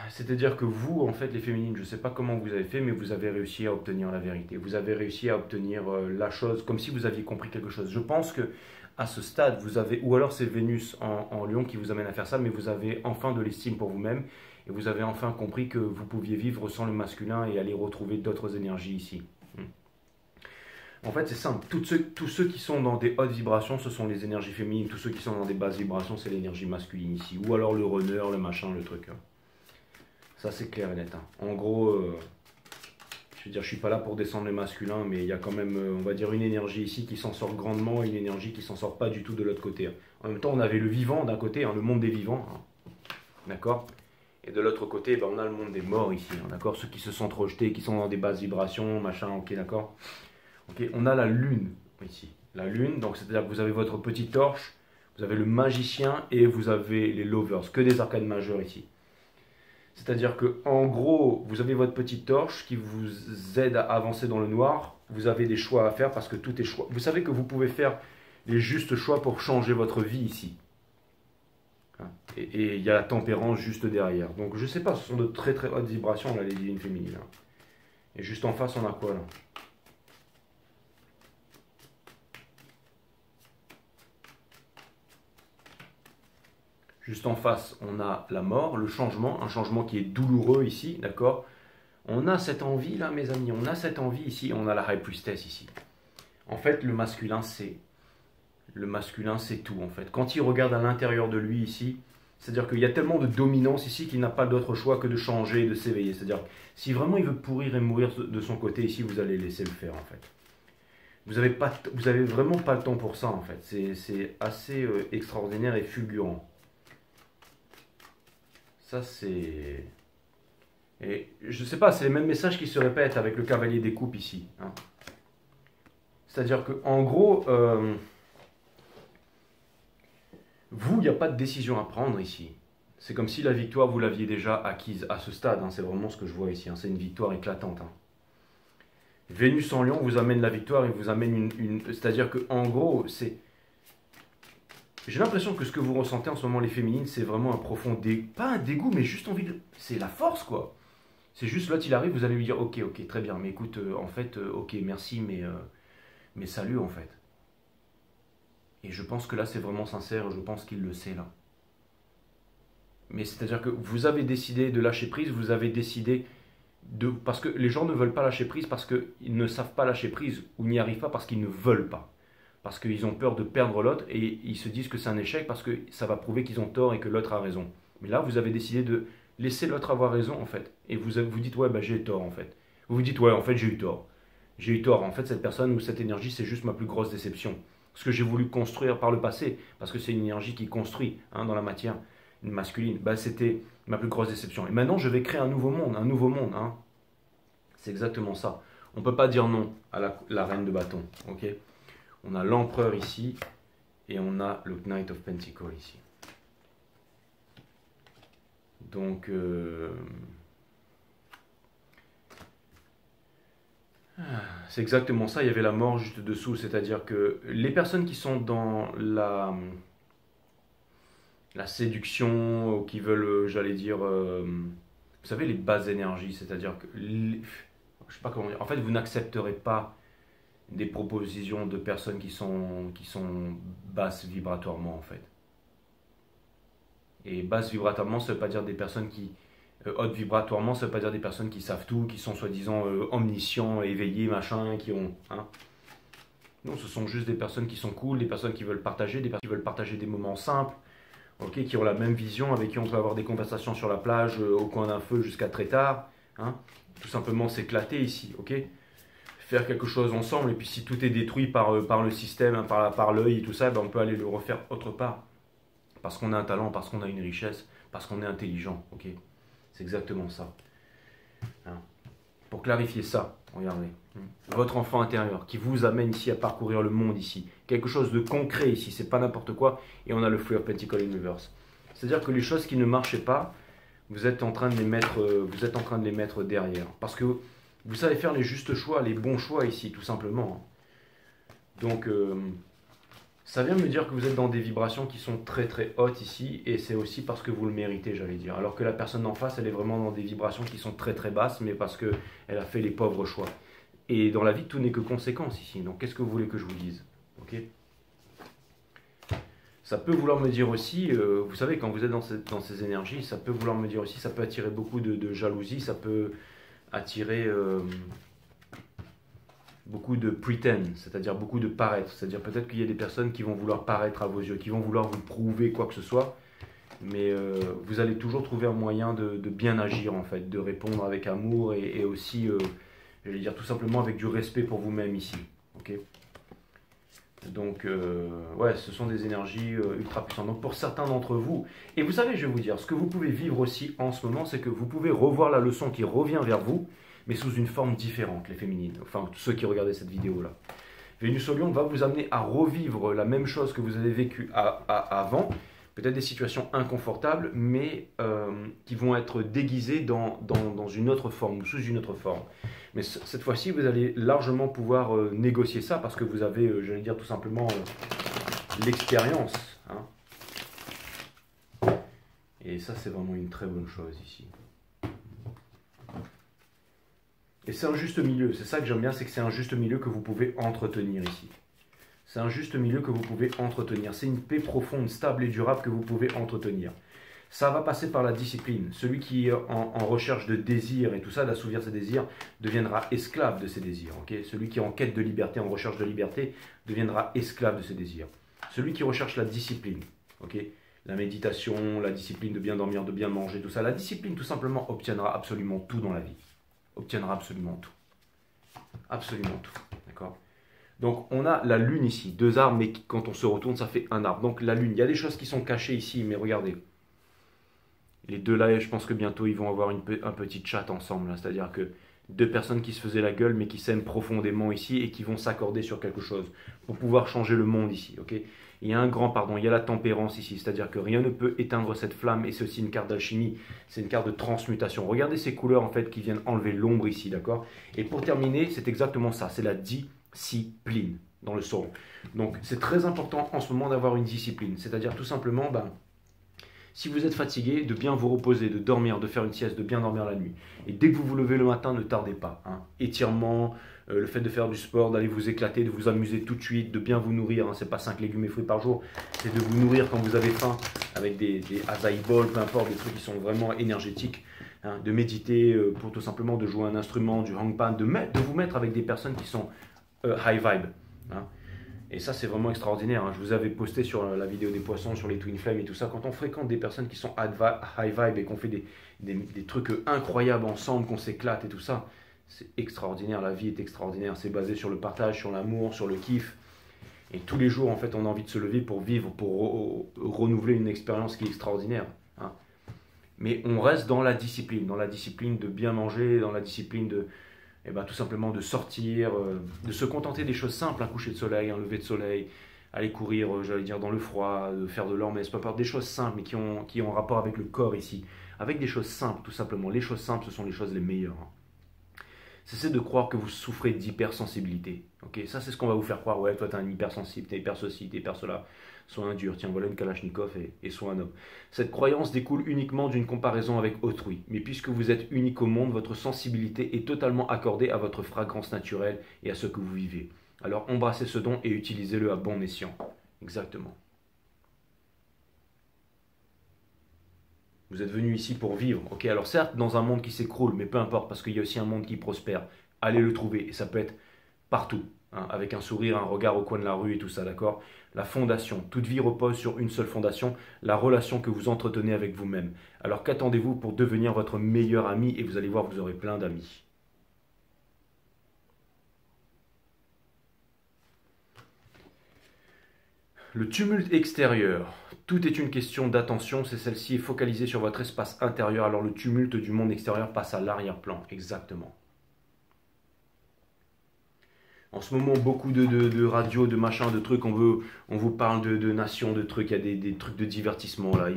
C'est-à-dire que vous, en fait, les féminines, je ne sais pas comment vous avez fait, mais vous avez réussi à obtenir la vérité. Vous avez réussi à obtenir la chose, comme si vous aviez compris quelque chose. Je pense que à ce stade, vous avez, ou alors c'est Vénus en Lion qui vous amène à faire ça, mais vous avez enfin de l'estime pour vous-même, et vous avez enfin compris que vous pouviez vivre sans le masculin et aller retrouver d'autres énergies ici. En fait, c'est simple. Tous ceux qui sont dans des hautes vibrations, ce sont les énergies féminines. Tous ceux qui sont dans des basses vibrations, c'est l'énergie masculine ici. Ou alors le runner, le machin, le truc. Ça, c'est clair et net. Hein. En gros, Je veux dire, je suis pas là pour descendre les masculins, mais il y a quand même, on va dire, une énergie ici qui s'en sort grandement et une énergie qui s'en sort pas du tout de l'autre côté. En même temps, on avait le vivant d'un côté, le monde des vivants, d'accord. Et de l'autre côté, on a le monde des morts ici, d'accord. Ceux qui se sont rejetés, qui sont dans des basses vibrations, machin, ok, d'accord. Ok, on a la lune ici. La lune, donc c'est-à-dire que vous avez votre petite torche, vous avez le magicien et vous avez les lovers, que des arcades majeures ici. C'est-à-dire que en gros, vous avez votre petite torche qui vous aide à avancer dans le noir. Vous avez des choix à faire parce que tout est choix. Vous savez que vous pouvez faire les justes choix pour changer votre vie ici. Et il y a la tempérance juste derrière. Donc je sais pas, ce sont de très très hautes vibrations là, les divines féminines. Et juste en face, on a quoi là? Juste en face, on a la mort, le changement, un changement qui est douloureux ici, d'accord. On a cette envie là, mes amis, on a cette envie ici, on a la High Priestess ici. En fait, le masculin, c'est tout, en fait. Quand il regarde à l'intérieur de lui ici, c'est-à-dire qu'il y a tellement de dominance ici qu'il n'a pas d'autre choix que de changer, de s'éveiller. C'est-à-dire, si vraiment il veut pourrir et mourir de son côté ici, vous allez laisser le faire, en fait. Vous avez vraiment pas le temps pour ça, en fait. C'est assez extraordinaire et fulgurant. Ça, c'est... Et je sais pas, c'est les mêmes messages qui se répètent avec le cavalier des coupes ici. Hein. C'est-à-dire qu'en gros, vous, il n'y a pas de décision à prendre ici. C'est comme si la victoire, vous l'aviez déjà acquise à ce stade. Hein. C'est vraiment ce que je vois ici. Hein. C'est une victoire éclatante. Hein. Vénus en Lion vous amène la victoire et vous amène une... C'est-à-dire qu'en gros, c'est... J'ai l'impression que ce que vous ressentez en ce moment, les féminines, c'est vraiment un profond dégoût. Pas un dégoût, mais juste envie de... C'est la force, quoi. C'est juste, l'autre, il arrive, vous allez lui dire, ok, très bien, mais écoute, en fait, ok, merci, mais salut, en fait. Et je pense que là, c'est vraiment sincère, je pense qu'il le sait, là. Mais c'est-à-dire que vous avez décidé de lâcher prise, vous avez décidé de... Parce que les gens ne veulent pas lâcher prise parce qu'ils ne savent pas lâcher prise, ou n'y arrivent pas parce qu'ils ne veulent pas. Parce qu'ils ont peur de perdre l'autre et ils se disent que c'est un échec parce que ça va prouver qu'ils ont tort et que l'autre a raison. Mais là, vous avez décidé de laisser l'autre avoir raison, en fait. Et vous dites, ouais, bah, j'ai tort, en fait. Vous vous dites, ouais, en fait, j'ai eu tort. J'ai eu tort. En fait, cette personne ou cette énergie, c'est juste ma plus grosse déception. Ce que j'ai voulu construire par le passé, parce que c'est une énergie qui construit dans la matière une masculine, bah, c'était ma plus grosse déception. Et maintenant, je vais créer un nouveau monde, Hein. C'est exactement ça. On ne peut pas dire non à la reine de bâton, ok. On a l'empereur ici et on a le Knight of Pentacles ici. Donc, c'est exactement ça. Il y avait la mort juste dessous. C'est-à-dire que les personnes qui sont dans la séduction, ou qui veulent, j'allais dire, vous savez, les basses énergies, c'est-à-dire que, je sais pas comment dire, en fait, vous n'accepterez pas des propositions de personnes qui sont basses vibratoirement, en fait. Et basse vibratoirement, ça ne veut pas dire des personnes qui... haute vibratoirement, ça ne veut pas dire des personnes qui savent tout, qui sont soi-disant omniscients, éveillés, machin, qui ont... Hein. Non, ce sont juste des personnes qui sont cool, des personnes qui veulent partager, des personnes qui veulent partager des moments simples, okay, qui ont la même vision, avec qui on peut avoir des conversations sur la plage, au coin d'un feu jusqu'à très tard. Hein. Tout simplement s'éclater ici, ok. Faire quelque chose ensemble, et puis si tout est détruit par le système, hein, par l'œil et tout ça, ben on peut aller le refaire autre part. Parce qu'on a un talent, parce qu'on a une richesse, parce qu'on est intelligent, ok. C'est exactement ça. Hein. Pour clarifier ça, regardez. Votre enfant intérieur qui vous amène ici à parcourir le monde ici. Quelque chose de concret ici, c'est pas n'importe quoi. Et on a le Three of Pentacles in reverse. C'est-à-dire que les choses qui ne marchaient pas, vous êtes en train de les mettre derrière. Parce que vous savez faire les justes choix, les bons choix ici, tout simplement. Donc, ça vient me dire que vous êtes dans des vibrations qui sont très très hautes ici, et c'est aussi parce que vous le méritez, j'allais dire. Alors que la personne d'en face, elle est vraiment dans des vibrations qui sont très très basses, mais parce qu'elle a fait les pauvres choix. Et dans la vie, tout n'est que conséquence ici. Donc qu'est-ce que vous voulez que je vous dise? Ok. Ça peut vouloir me dire aussi, vous savez, quand vous êtes dans ces énergies, ça peut vouloir me dire aussi, ça peut attirer beaucoup de jalousie, ça peut attirer... beaucoup de pretend, c'est-à-dire beaucoup de paraître. C'est-à-dire peut-être qu'il y a des personnes qui vont vouloir paraître à vos yeux, qui vont vouloir vous prouver quoi que ce soit, mais vous allez toujours trouver un moyen de bien agir, en fait, de répondre avec amour et aussi j'allais dire tout simplement avec du respect pour vous-même ici. Ok. Donc, ouais, ce sont des énergies ultra puissantes. Donc, pour certains d'entre vous, et vous savez, je vais vous dire, ce que vous pouvez vivre aussi en ce moment, c'est que vous pouvez revoir la leçon qui revient vers vous, mais sous une forme différente, les féminines. Enfin, ceux qui regardaient cette vidéo-là. Vénus au Lion va vous amener à revivre la même chose que vous avez vécu avant, peut-être des situations inconfortables, mais qui vont être déguisées dans une autre forme ou sous une autre forme. Mais cette fois-ci, vous allez largement pouvoir négocier ça parce que vous avez, j'allais dire tout simplement, l'expérience. Hein. Et ça, c'est vraiment une très bonne chose ici. Et c'est un juste milieu, c'est ça que j'aime bien, c'est que c'est un juste milieu que vous pouvez entretenir ici. C'est un juste milieu que vous pouvez entretenir. C'est une paix profonde, stable et durable que vous pouvez entretenir. Ça va passer par la discipline. Celui qui est en recherche de désir et tout ça, d'assouvir ses désirs, deviendra esclave de ses désirs. Okay, celui qui est en quête de liberté, en recherche de liberté, deviendra esclave de ses désirs. Celui qui recherche la discipline, okay, la méditation, la discipline de bien dormir, de bien manger, tout ça, la discipline tout simplement obtiendra absolument tout dans la vie. Obtiendra absolument tout. Absolument tout. D'accord ? Donc on a la lune ici, deux arbres, mais quand on se retourne, ça fait un arbre. Donc la lune, il y a des choses qui sont cachées ici, mais regardez. Les deux là, je pense que bientôt ils vont avoir un petit chat ensemble. C'est-à-dire que deux personnes qui se faisaient la gueule, mais qui s'aiment profondément ici et qui vont s'accorder sur quelque chose pour pouvoir changer le monde ici. Okay, il y a un grand pardon, il y a la tempérance ici, c'est-à-dire que rien ne peut éteindre cette flamme et c'est aussi une carte d'alchimie, c'est une carte de transmutation. Regardez ces couleurs en fait qui viennent enlever l'ombre ici, d'accord? Et pour terminer, c'est exactement ça, c'est la discipline dans le son. Donc c'est très important en ce moment d'avoir une discipline, c'est-à-dire tout simplement, si vous êtes fatigué, de bien vous reposer, de dormir, de faire une sieste, de bien dormir la nuit. Et dès que vous vous levez le matin, ne tardez pas. Hein. Étirement, le fait de faire du sport, d'aller vous éclater, de vous amuser tout de suite, de bien vous nourrir. Hein. Ce n'est pas 5 légumes et fruits par jour, c'est de vous nourrir quand vous avez faim, avec des acai bowl, peu importe, des trucs qui sont vraiment énergétiques. Hein. De méditer, pour tout simplement de jouer un instrument, du hangpan, de vous mettre avec des personnes qui sont high vibe. Hein. Et ça, c'est vraiment extraordinaire. Hein. Je vous avais posté sur la vidéo des poissons, sur les Twin Flames et tout ça. Quand on fréquente des personnes qui sont high vibe et qu'on fait des trucs incroyables ensemble, qu'on s'éclate et tout ça, c'est extraordinaire. La vie est extraordinaire. C'est basé sur le partage, sur l'amour, sur le kiff. Et tous les jours, en fait, on a envie de se lever pour vivre, pour renouveler une expérience qui est extraordinaire. Hein. Mais on reste dans la discipline de bien manger, dans la discipline de... tout simplement de sortir, de se contenter des choses simples, un coucher de soleil, un lever de soleil, aller courir, j'allais dire dans le froid, de faire de l'hormèse, peu importe, des choses simples mais qui ont rapport avec le corps ici, avec des choses simples tout simplement. Les choses simples, ce sont les choses les meilleures. Hein. Cessez de croire que vous souffrez d'hypersensibilité. Okay, ça, c'est ce qu'on va vous faire croire. Ouais, toi, t'es un hypersensible, t'es hyper ceci, t'es hyper cela. Sois un dur, tiens, voilà une Kalachnikov et sois un homme. Cette croyance découle uniquement d'une comparaison avec autrui. Mais puisque vous êtes unique au monde, votre sensibilité est totalement accordée à votre fragrance naturelle et à ce que vous vivez. Alors embrassez ce don et utilisez-le à bon escient. Exactement. Vous êtes venu ici pour vivre. Ok, alors certes, dans un monde qui s'écroule, mais peu importe, parce qu'il y a aussi un monde qui prospère. Allez le trouver, et ça peut être partout. Hein, avec un sourire, un regard au coin de la rue et tout ça, d'accord? La fondation. Toute vie repose sur une seule fondation, la relation que vous entretenez avec vous-même. Alors qu'attendez-vous pour devenir votre meilleur ami? Et vous allez voir, vous aurez plein d'amis. Le tumulte extérieur. Tout est une question d'attention, c'est celle-ci est focalisée sur votre espace intérieur, alors le tumulte du monde extérieur passe à l'arrière-plan, exactement. En ce moment, beaucoup de radios, de machins, de trucs, on vous parle de nations, de trucs, il y a des trucs de divertissement, là,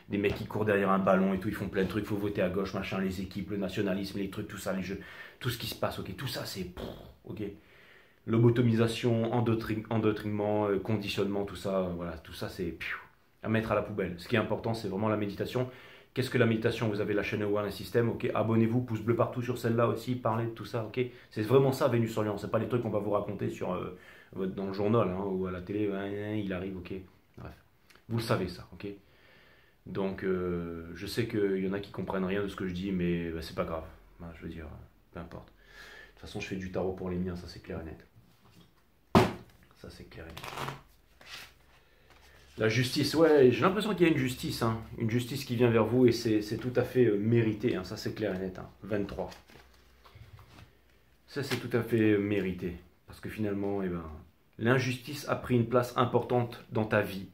des mecs qui courent derrière un ballon et tout, ils font plein de trucs, il faut voter à gauche, machin, les équipes, le nationalisme, les trucs, tout ça, les jeux, tout ce qui se passe, ok, tout ça c'est, ok. Lobotomisation, endoctrinement, conditionnement, tout ça, voilà, tout ça c'est à mettre à la poubelle. Ce qui est important, c'est vraiment la méditation. Qu'est-ce que la méditation? Vous avez la chaîne One System, ok. Abonnez-vous, pouce bleu partout sur celle-là aussi, parlez de tout ça, ok. C'est vraiment ça, Vénus en Lion. C'est pas les trucs qu'on va vous raconter sur dans le journal hein, ou à la télé. Il arrive, ok. Bref, vous le savez ça, ok. Donc, je sais qu'il y en a qui comprennent rien de ce que je dis, mais c'est pas grave. Je veux dire, peu importe. De toute façon, je fais du tarot pour les miens, ça c'est clair et net. Ça c'est clair et net. La justice, ouais, j'ai l'impression qu'il y a une justice qui vient vers vous et c'est tout à fait mérité, hein, ça c'est clair et net. Hein. 23. Ça, c'est tout à fait mérité. Parce que finalement, eh ben, l'injustice a pris une place importante dans ta vie.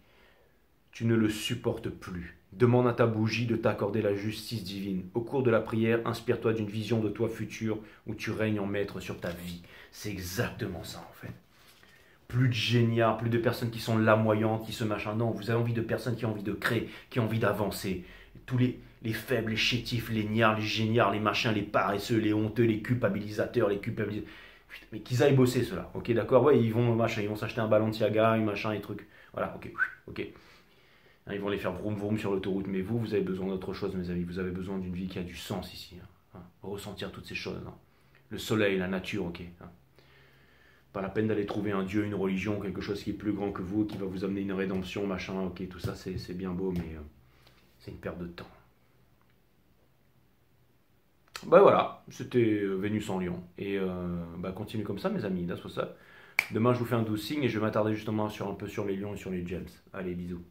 Tu ne le supportes plus. Demande à ta bougie de t'accorder la justice divine. Au cours de la prière, inspire-toi d'une vision de toi futur où tu règnes en maître sur ta vie. C'est exactement ça en fait. Plus de géniards, plus de personnes qui sont lamoyantes, qui se machin. Non, vous avez envie de personnes qui ont envie de créer, qui ont envie d'avancer. Tous les faibles, les chétifs, les niards, les géniards, les machins, les paresseux, les honteux, les culpabilisateurs, les culpabilisateurs. Mais qu'ils aillent bosser ceux-là, ok, d'accord. Ouais, ils vont machin, ils vont s'acheter un Balenciaga, un machin, et trucs. Voilà, ok, ok. Hein, ils vont les faire vroom vroom sur l'autoroute, mais vous avez besoin d'autre chose, mes amis. Vous avez besoin d'une vie qui a du sens ici. Hein. Ressentir toutes ces choses. Hein. Le soleil, la nature, ok. Hein. Pas la peine d'aller trouver un dieu, une religion, quelque chose qui est plus grand que vous, qui va vous amener une rédemption, machin, ok, tout ça c'est bien beau, mais c'est une perte de temps. Bah voilà, c'était Vénus en Lion. Et bah continuez comme ça, mes amis, that's what's up. Demain, je vous fais un 12 signes et je vais m'attarder justement sur un peu sur les lions et sur les gems. Allez, bisous.